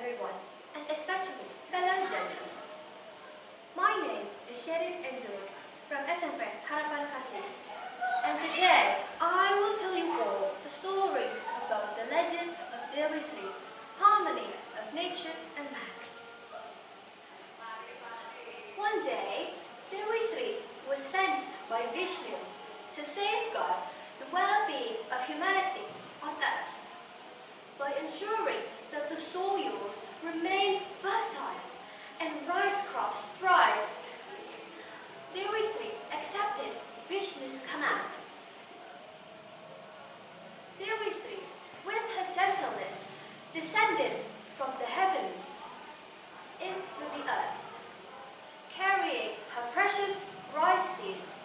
everyone, and especially fellow judges. My name is Sherryn Angelique from SMP Harapan Kasih, and today I will tell you all the story about the legend of Dewi, harmony of nature and man. One day, Dewi was sent by Vishnu to safeguard the well-being of humanity on earth by ensuring that the soils remained fertile and rice crops thrived. Dewi accepted Vishnu's command. Dewi, with her gentleness, descended from the heavens into the earth, carrying her precious rice seeds.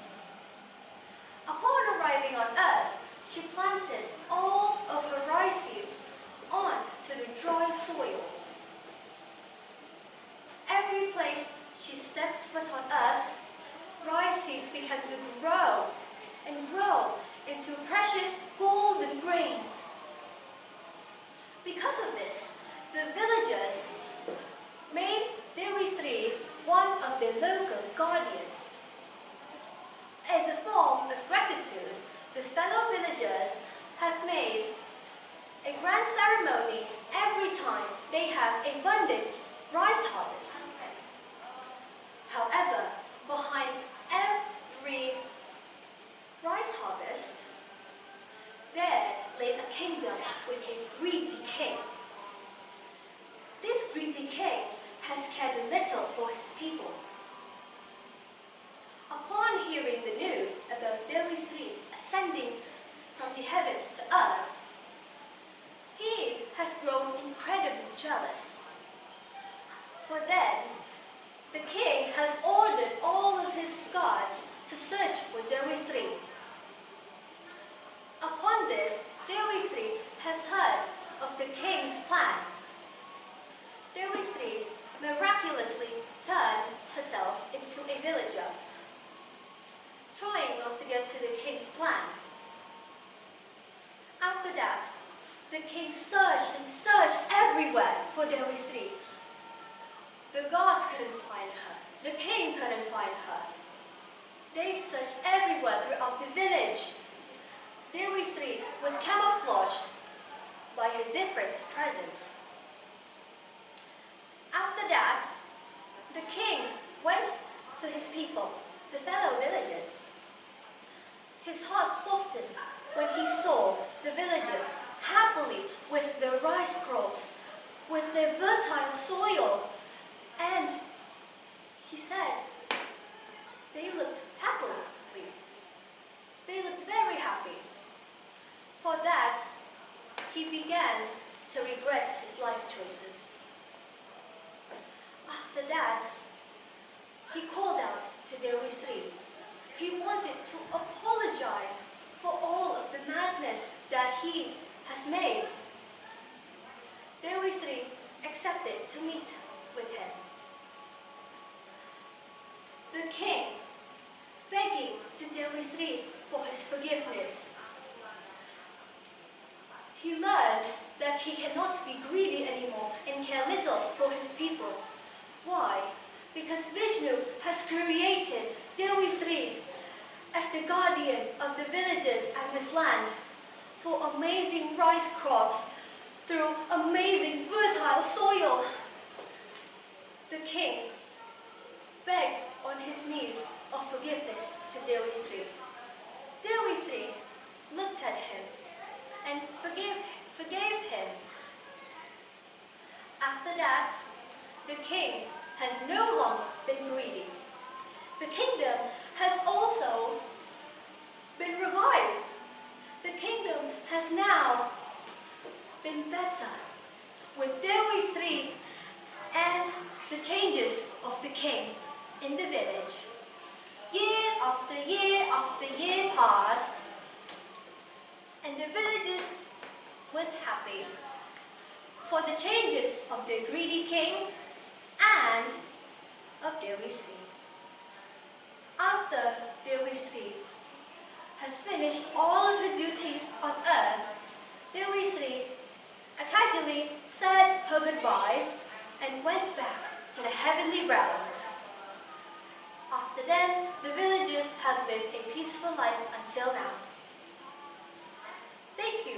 Upon arriving on earth, she planted all of her rice seeds onto the dry soil. Every place she stepped foot on earth, rice seeds began to grow and grow into precious golden grains. Because of this, the villagers made Dewi one of their local guardians. As a form of gratitude, the fellow villagers have made a grand ceremony every time they have abundant rice harvest. However, behind every rice harvest, there lay a kingdom with a greedy king. This greedy king has cared little for his people. Upon hearing the news about Dewi ascending from the heavens to earth, he has grown incredibly jealous. For then, the king has ordered all of his guards to search for Dewi. Upon this, Dewi has heard of the king's plan. Dewi miraculously turned herself into a villager, trying not to get to the king's plan. After that, the king searched and searched everywhere for Dewi. The guards couldn't find her. The king couldn't find her. They searched everywhere throughout the village. Dewi was camouflaged by her different presence. After that, the king went to his people, the fellow villagers. His heart softened when he saw the villagers happily with their rice crops, with their fertile soil, and he said they looked happily. They looked very happy. For that, he began to regret his life choices. After that, he called out to Dewi. He wanted to apologize for all of the madness that he has made. Dewi accepted to meet with him. The king, begging to Dewi for his forgiveness. He learned that he cannot be greedy anymore and care little for his people. Why? Because Vishnu has created Dewi as the guardian of the villages and this land for amazing rice crops through amazing fertile soil. The king begged on his knees of forgiveness to Dewi. Dewi looked at him and forgave him. After that, the king has no longer been greedy. The kingdom has also been revived. The kingdom has now been better with Dewi and the changes of the king in the village. Year after year after year passed, and the villagers was happy for the changes of the greedy king and of Dewi. After Dewi has finished all of her duties on earth, Dewi casually said her goodbyes and went back to the heavenly realms. After then, the villagers have lived a peaceful life until now.